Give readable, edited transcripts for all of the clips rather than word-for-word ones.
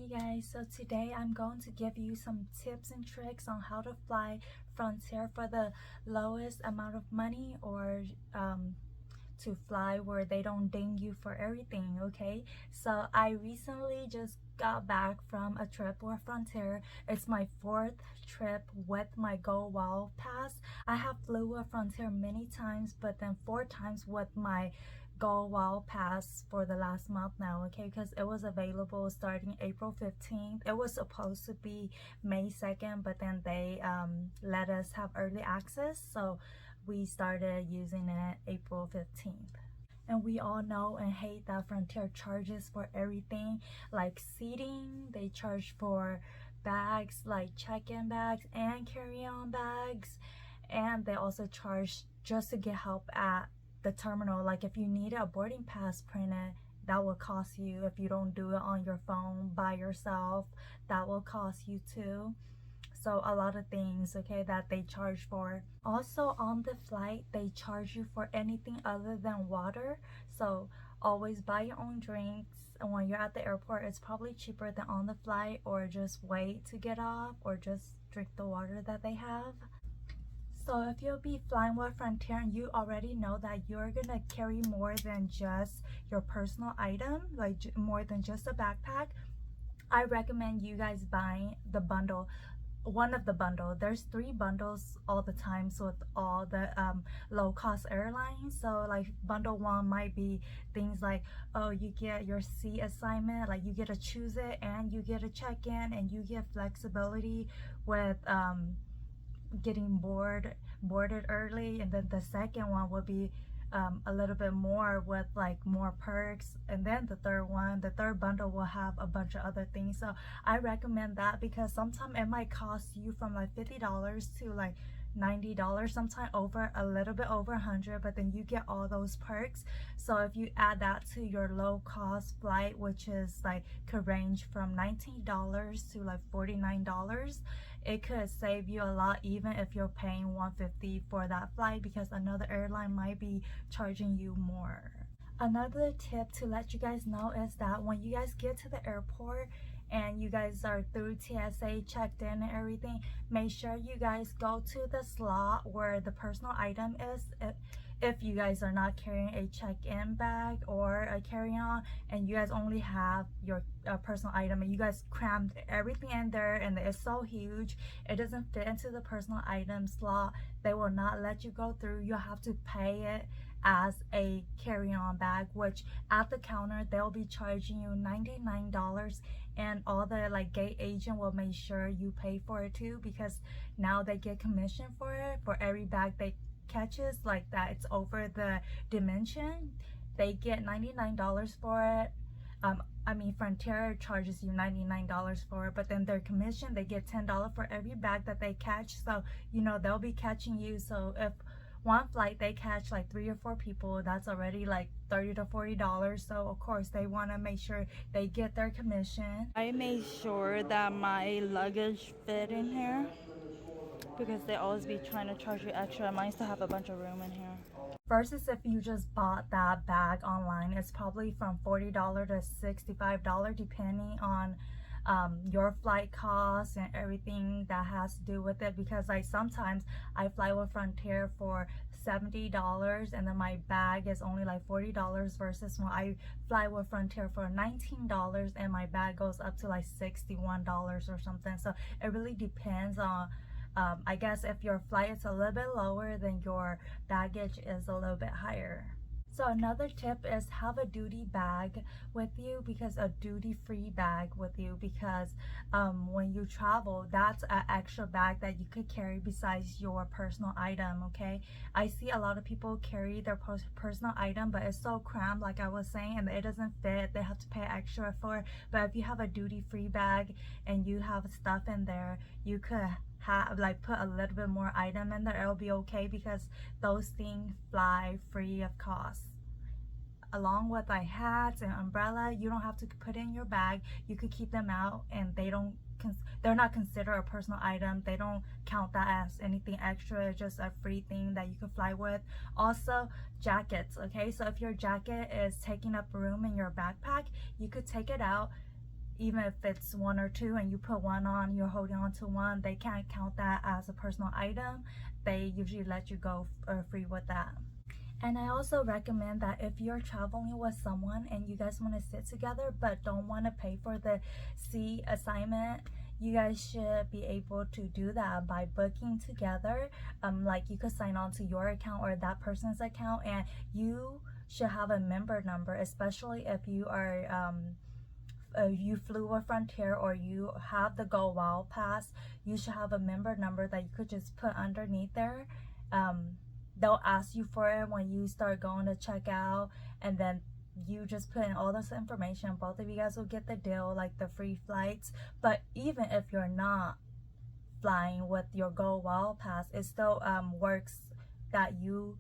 you guys, so today I'm going to give you some tips and tricks on how to fly Frontier for the lowest amount of money, or to fly where they don't ding you for everything. Okay, so I recently just got back from a trip with Frontier. It's my 4th trip with my Go Wow pass. I have flew with Frontier many times, but then 4 times with my Go Wow pass for the last month now, okay, because it was available starting April 15th. It was supposed to be May 2nd, but then they let us have early access, so we started using it April 15th. And we all know and hate that Frontier charges for everything, like seating. They charge for bags, like check-in bags and carry-on bags, and they also charge just to get help at the terminal. Like if you need a boarding pass printed, that will cost you. If you don't do it on your phone by yourself, that will cost you too. So a lot of things, okay, that they charge for. Also on the flight, they charge you for anything other than water, so always buy your own drinks. And when you're at the airport, it's probably cheaper than on the flight, or just wait to get off, or just drink the water that they have. So if you'll be flying with Frontier and you already know that you're gonna carry more than just your personal item, like more than just a backpack, I recommend you guys buying the bundle. One of the bundle, there's 3 bundles all the time, so with all the low-cost airlines. So like bundle 1 might be things like, oh, you get your seat assignment, like you get to choose it, and you get a check-in, and you get flexibility with getting boarded early. And then the second one will be a little bit more with like more perks. And then the third bundle will have a bunch of other things. So I recommend that, because sometimes it might cost you from like $50 to like $90, sometimes over a little bit over 100, but then you get all those perks. So if you add that to your low cost flight, which is like could range from $19 to like $49, it could save you a lot, even if you're paying $150 for that flight, because another airline might be charging you more. Another tip to let you guys know is that when you guys get to the airport and you guys are through TSA, checked in and everything, make sure you guys go to the slot where the personal item is. If you guys are not carrying a check-in bag or a carry-on, and you guys only have your personal item, and you guys crammed everything in there, and it's so huge, it doesn't fit into the personal item slot, they will not let you go through. You'll have to pay it as a carry-on bag, which at the counter they'll be charging you $99, and all the like gate agent will make sure you pay for it too, because now they get commission for it. For every bag they catches like that it's over the dimension, they get $99 for it. I mean, Frontier charges you $99 for it, but then their commission, they get $10 for every bag that they catch. So you know they'll be catching you. So if one flight they catch like 3 or 4 people, that's already like $30 to $40. So of course they want to make sure they get their commission. I made sure that my luggage fit in here, because they always be trying to charge you extra. Mine still have a bunch of room in here. Versus if you just bought that bag online, it's probably from $40 to $65, depending on your flight costs and everything that has to do with it. Because like sometimes I fly with Frontier for $70 and then my bag is only like $40, versus when I fly with Frontier for $19 and my bag goes up to like $61 or something. So it really depends on I guess if your flight is a little bit lower, then your baggage is a little bit higher. So another tip is have a duty bag with you, because a duty-free bag with you, because when you travel, that's an extra bag that you could carry besides your personal item. Okay, I see a lot of people carry their personal item, but it's so cramped, like I was saying, and it doesn't fit. They have to pay extra for it. But if you have a duty-free bag and you have stuff in there, you could have like put a little bit more item in there. It'll be okay, because those things fly free of cost, along with like hats and umbrella. You don't have to put in your bag. You could keep them out, and they're not considered a personal item. They don't count that as anything extra. It's just a free thing that you can fly with. Also, jackets. Okay, so if your jacket is taking up room in your backpack, you could take it out. even if it's one or two and you put one on, you're holding on to one, they can't count that as a personal item. They usually let you go free with that. And I also recommend that if you're traveling with someone and you guys want to sit together but don't want to pay for the seat assignment, you guys should be able to do that by booking together. Like you could sign on to your account or that person's account, and you should have a member number, especially if you are you flew with Frontier or you have the Go Wild Pass. You should have a member number that you could just put underneath there. They'll ask you for it when you start going to check out, and then you just put in all this information. Both of you guys will get the deal, like the free flights. But even if you're not flying with your Go Wild Pass, it still works that you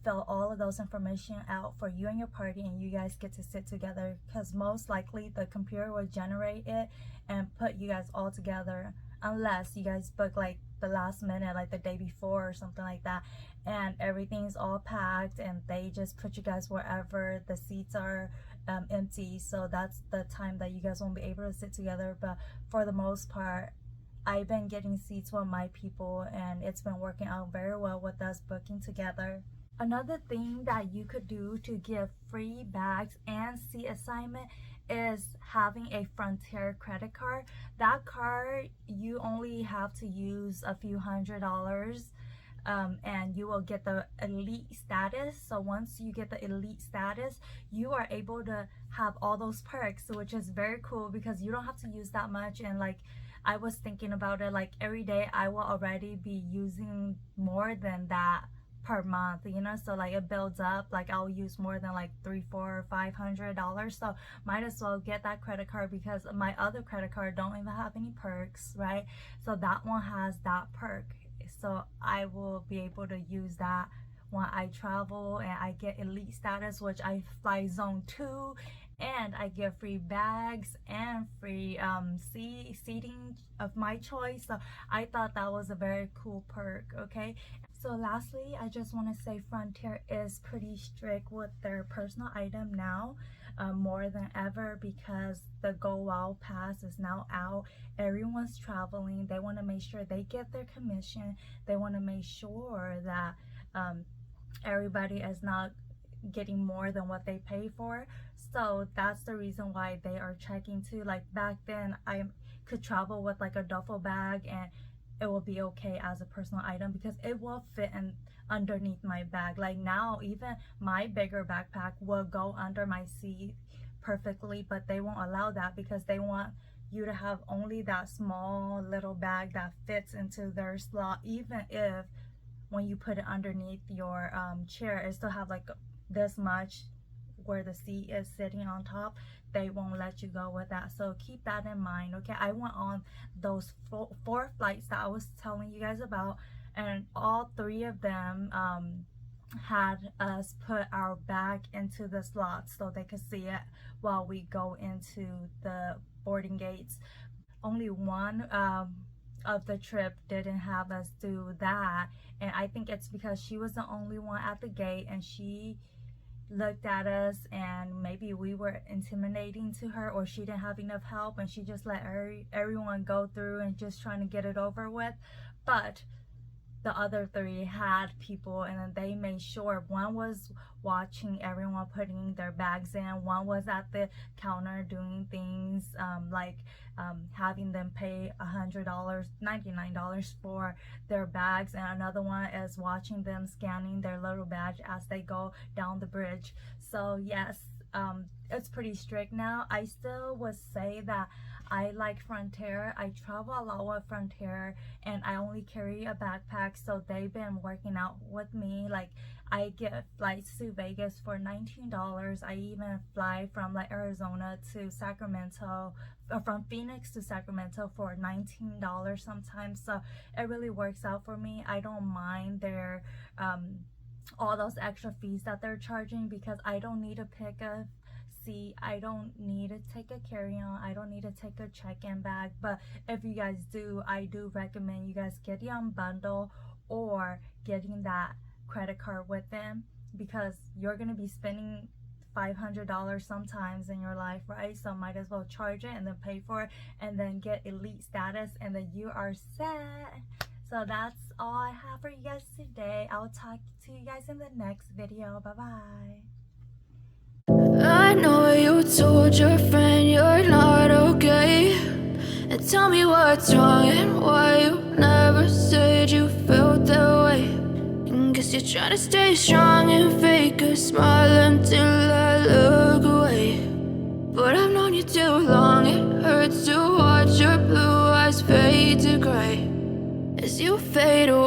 fill all of those information out for you and your party, and you guys get to sit together, because most likely the computer will generate it and put you guys all together, unless you guys book like the last minute, like the day before or something like that, and everything's all packed and they just put you guys wherever the seats are empty. So that's the time that you guys won't be able to sit together. But for the most part, I've been getting seats with my people and it's been working out very well with us booking together. Another thing that you could do to give free bags and seat assignment is having a Frontier credit card. That card, you only have to use a few $100s, and you will get the elite status. So once you get the elite status, you are able to have all those perks, which is very cool because you don't have to use that much. And like, I was thinking about it, like every day I will already be using more than that per month, you know, so like it builds up. Like I'll use more than like $300, $400, $500, so might as well get that credit card, because my other credit card don't even have any perks, right? So that one has that perk, so I will be able to use that when I travel, and I get elite status, which I fly zone 2, and I get free bags and free seating of my choice. So I thought that was a very cool perk. Okay, so lastly, I just want to say Frontier is pretty strict with their personal item now, more than ever, because the Go Wild Pass is now out. Everyone's traveling. They want to make sure they get their commission. They want to make sure that everybody is not getting more than what they pay for. So that's the reason why they are checking too. Like back then, I could travel with like a duffel bag and it will be okay as a personal item because it will fit in underneath my bag. Like now, even my bigger backpack will go under my seat perfectly, but they won't allow that because they want you to have only that small little bag that fits into their slot. Even if when you put it underneath your chair, it still have like this much where the seat is sitting on top. They won't let you go with that, so keep that in mind. Okay, I went on those four flights that I was telling you guys about, and all 3 of them had us put our bag into the slots so they could see it while we go into the boarding gates. Only one of the trip didn't have us do that, and I think it's because she was the only one at the gate, and she looked at us and maybe we were intimidating to her, or she didn't have enough help and she just let everyone go through and just trying to get it over with. But the other 3 had people, and then they made sure one was watching everyone putting their bags in, one was at the counter doing things like having them pay $100, $99 for their bags, and another one is watching them scanning their little badge as they go down the bridge. So yes, it's pretty strict now. I still would say that I like Frontier. I travel a lot with Frontier and I only carry a backpack, so they've been working out with me. Like I get flights to Vegas for $19. I even fly from like Arizona to Sacramento, or from Phoenix to Sacramento for $19 sometimes. So it really works out for me. I don't mind their all those extra fees that they're charging, because I don't need to pick a seat, I don't need to take a carry-on, I don't need to take a check-in bag. But if you guys do, I do recommend you guys getting on bundle or getting that credit card with them, because you're going to be spending $500 sometimes in your life, right? So might as well charge it and then pay for it and then get elite status, and then you are set. So that's all I have for you guys today. I'll talk to you guys in the next video. Bye bye. I know you told your friend you're not okay, and tell me what's wrong and why you never said you felt that way. And guess you're trying to stay strong and fake a smile until I look away. But I've known you too long, it hurts to watch your blue eyes fade to gray as you fade away.